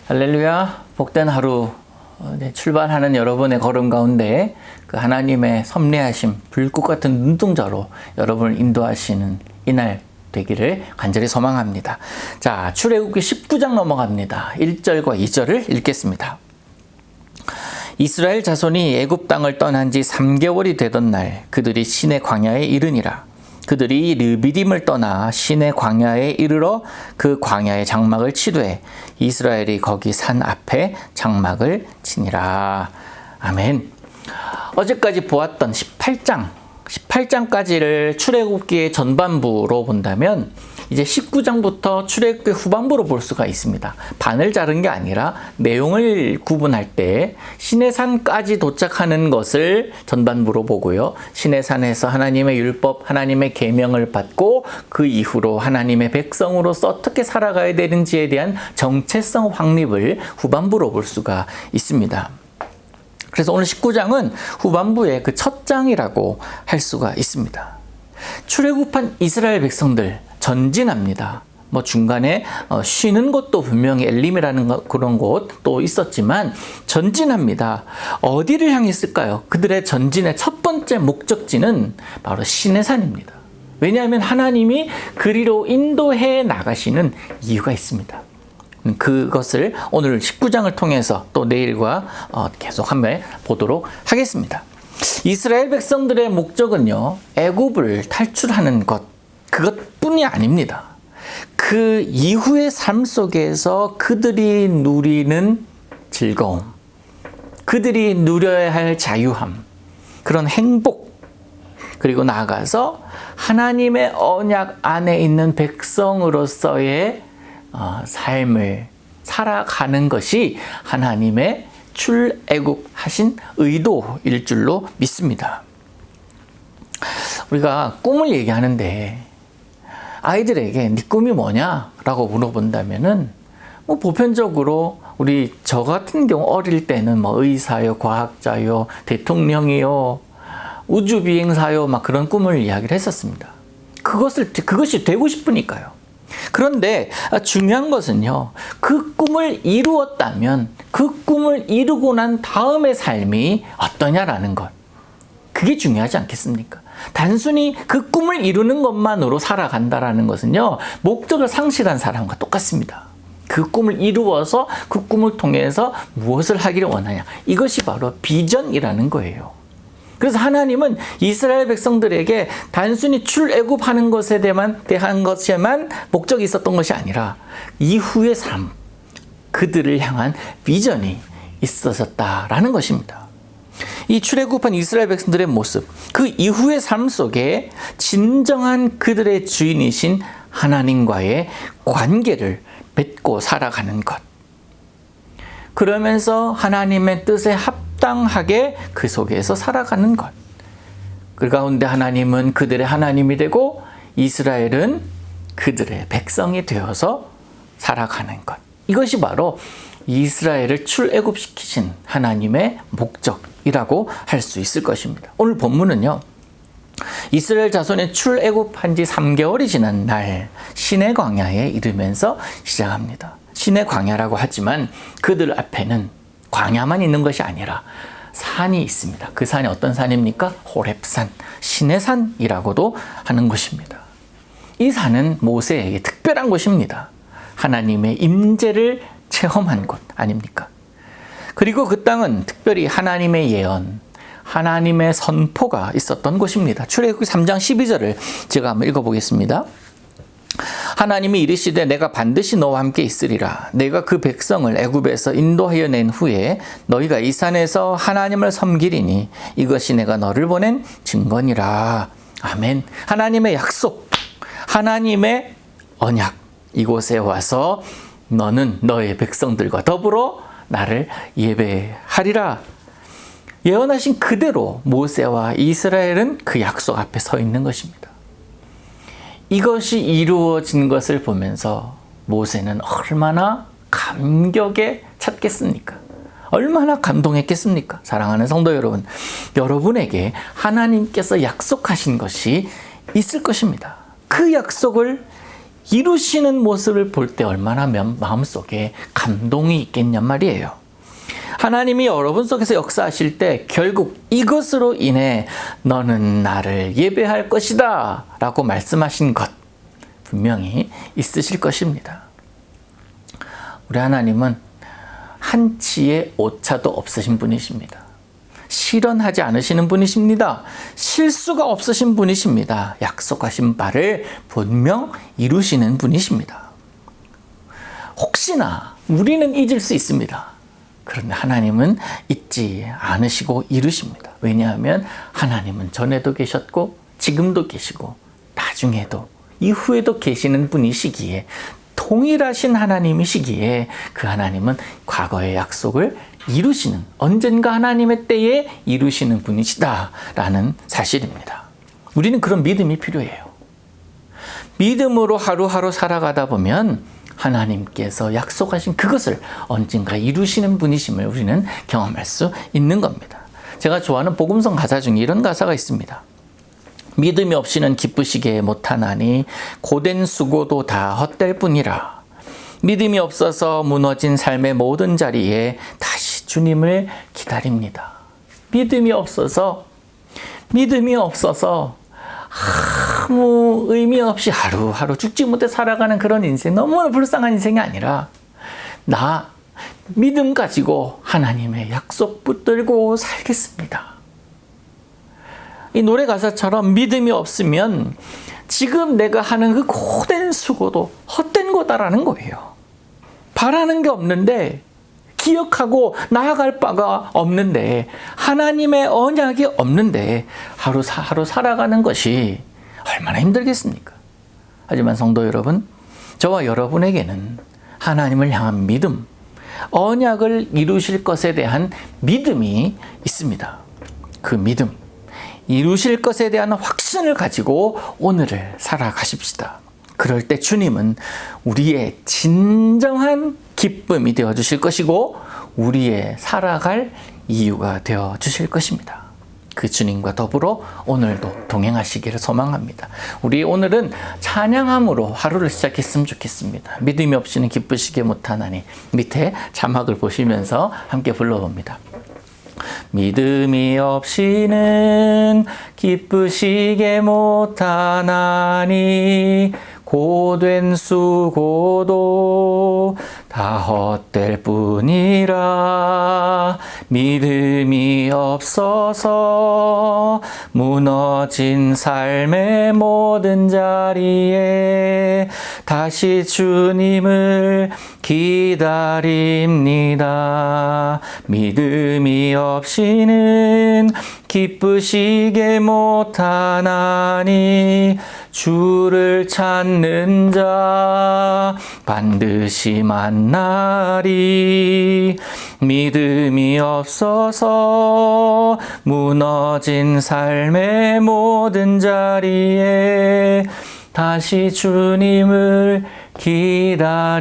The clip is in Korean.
할렐루야, 복된 하루 출발하는 여러분의 걸음 가운데 그 하나님의 섭리하심, 불꽃 같은 눈동자로 여러분을 인도하시는 이날 되기를 간절히 소망합니다. 자, 출애굽기 19장 넘어갑니다. 1절과 2절을 읽겠습니다. 이스라엘 자손이 애굽 땅을 떠난 지 3개월이 되던 날 그들이 시내 광야에 이르니라. 그들이 르비딤을 떠나 시내 광야에 이르러 그 광야의 장막을 치되 이스라엘이 거기 산 앞에 장막을 치니라. 아멘. 어제까지 보았던 18장까지를 출애굽기의 전반부로 본다면 이제 19장부터 출애굽기 후반부로 볼 수가 있습니다. 반을 자른 게 아니라 내용을 구분할 때 시내산까지 도착하는 것을 전반부로 보고요. 시내산에서 하나님의 율법, 하나님의 계명을 받고 그 이후로 하나님의 백성으로서 어떻게 살아가야 되는지에 대한 정체성 확립을 후반부로 볼 수가 있습니다. 그래서 오늘 19장은 후반부의 그 첫 장이라고 할 수가 있습니다. 출애굽한 이스라엘 백성들 전진합니다. 중간에 쉬는 곳도 분명히 엘림이라는 그런 곳도 있었지만 전진합니다. 어디를 향했을까요? 그들의 전진의 첫 번째 목적지는 바로 시내산입니다. 왜냐하면 하나님이 그리로 인도해 나가시는 이유가 있습니다. 그것을 오늘 19장을 통해서 또 내일과 계속 한번 보도록 하겠습니다. 이스라엘 백성들의 목적은요, 애굽을 탈출하는 것, 그것뿐이 아닙니다. 그 이후의 삶 속에서 그들이 누리는 즐거움, 그들이 누려야 할 자유함, 그런 행복, 그리고 나아가서 하나님의 언약 안에 있는 백성으로서의 삶을 살아가는 것이 하나님의 출애굽하신 의도일 줄로 믿습니다. 우리가 꿈을 얘기하는데 아이들에게 네 꿈이 뭐냐? 라고 물어본다면은 보편적으로 저 같은 경우 어릴 때는 의사요, 과학자요, 대통령이요, 우주비행사요, 그런 꿈을 이야기를 했었습니다. 그것이 되고 싶으니까요. 그런데 중요한 것은요, 그 꿈을 이루었다면 그 꿈을 이루고 난 다음의 삶이 어떠냐라는 것. 그게 중요하지 않겠습니까? 단순히 그 꿈을 이루는 것만으로 살아간다라는 것은요, 목적을 상실한 사람과 똑같습니다. 그 꿈을 이루어서 그 꿈을 통해서 무엇을 하기를 원하냐. 이것이 바로 비전이라는 거예요. 그래서 하나님은 이스라엘 백성들에게 단순히 출애굽하는 것에 대한 것에만 목적이 있었던 것이 아니라 이후의 삶, 그들을 향한 비전이 있었다라는 것입니다. 이 출애굽한 이스라엘 백성들의 모습, 그 이후의 삶 속에 진정한 그들의 주인이신 하나님과의 관계를 맺고 살아가는 것. 그러면서 하나님의 뜻에 합당하게 그 속에서 살아가는 것. 그 가운데 하나님은 그들의 하나님이 되고 이스라엘은 그들의 백성이 되어서 살아가는 것. 이것이 바로 이스라엘을 출애굽시키신 하나님의 목적이라고 할 수 있을 것입니다. 오늘 본문은요, 이스라엘 자손이 출애굽한 지 3개월이 지난 날 시내 광야에 이르면서 시작합니다. 시내 광야라고 하지만 그들 앞에는 광야만 있는 것이 아니라 산이 있습니다. 그 산이 어떤 산입니까? 호렙산, 시내산이라고도 하는 곳입니다. 이 산은 모세에게 특별한 곳입니다. 하나님의 임재를 체험한 곳 아닙니까? 그리고 그 땅은 특별히 하나님의 예언, 하나님의 선포가 있었던 곳입니다. 출애굽기 3장 12절을 제가 한번 읽어보겠습니다. 하나님이 이르시되 내가 반드시 너와 함께 있으리라. 내가 그 백성을 애굽에서 인도하여 낸 후에 너희가 이 산에서 하나님을 섬기리니 이것이 내가 너를 보낸 증거니라. 아멘. 하나님의 약속, 하나님의 언약, 이곳에 와서 너는 너의 백성들과 더불어 나를 예배하리라. 예언하신 그대로 모세와 이스라엘은 그 약속 앞에 서 있는 것입니다. 이것이 이루어진 것을 보면서 모세는 얼마나 감격에 찼겠습니까? 얼마나 감동했겠습니까? 사랑하는 성도 여러분, 여러분에게 하나님께서 약속하신 것이 있을 것입니다. 그 약속을 이루시는 모습을 볼 때 얼마나 마음속에 감동이 있겠냔 말이에요. 하나님이 여러분 속에서 역사하실 때 결국 이것으로 인해 너는 나를 예배할 것이다 라고 말씀하신 것 분명히 있으실 것입니다. 우리 하나님은 한치의 오차도 없으신 분이십니다. 실현하지 않으시는 분이십니다. 실수가 없으신 분이십니다. 약속하신 바를 분명 이루시는 분이십니다. 혹시나 우리는 잊을 수 있습니다. 그런데 하나님은 잊지 않으시고 이루십니다. 왜냐하면 하나님은 전에도 계셨고 지금도 계시고 나중에도 이후에도 계시는 분이시기에, 동일하신 하나님이시기에 그 하나님은 과거의 약속을 이루시는, 언젠가 하나님의 때에 이루시는 분이시다라는 사실입니다. 우리는 그런 믿음이 필요해요. 믿음으로 하루하루 살아가다 보면 하나님께서 약속하신 그것을 언젠가 이루시는 분이심을 우리는 경험할 수 있는 겁니다. 제가 좋아하는 복음성 가사 중에 이런 가사가 있습니다. 믿음이 없이는 기쁘시게 못하나니 고된 수고도 다 헛될 뿐이라. 믿음이 없어서 무너진 삶의 모든 자리에 다시 주님을 기다립니다. 믿음이 없어서 아무 의미 없이 하루하루 죽지 못해 살아가는 그런 인생, 너무나 불쌍한 인생이 아니라 나 믿음 가지고 하나님의 약속 붙들고 살겠습니다. 이 노래 가사처럼 믿음이 없으면 지금 내가 하는 그 고된 수고도 헛된 거다라는 거예요. 바라는 게 없는데, 기억하고 나아갈 바가 없는데, 하나님의 언약이 없는데 하루 살아가는 것이 얼마나 힘들겠습니까? 하지만 성도 여러분, 저와 여러분에게는 하나님을 향한 믿음, 언약을 이루실 것에 대한 믿음이 있습니다. 그 믿음, 이루실 것에 대한 확신을 가지고 오늘을 살아가십시다. 그럴 때 주님은 우리의 진정한 기쁨이 되어주실 것이고 우리의 살아갈 이유가 되어주실 것입니다. 그 주님과 더불어 오늘도 동행하시기를 소망합니다. 우리 오늘은 찬양함으로 하루를 시작했으면 좋겠습니다. 믿음이 없이는 기쁘시게 못하나니, 밑에 자막을 보시면서 함께 불러봅니다. 믿음이 없이는 기쁘시게 못하나니 고된 수고도 다 헛될 뿐이라. 믿음이 없어서 무너진 삶의 모든 자리에 다시 주님을 기다립니다. 믿음이 없이는 기쁘시게 못하나니 주를 찾는 자 반드시 만나리. 믿음이 없어서 무너진 삶의 모든 자리에 다시 주님을 기다립니다.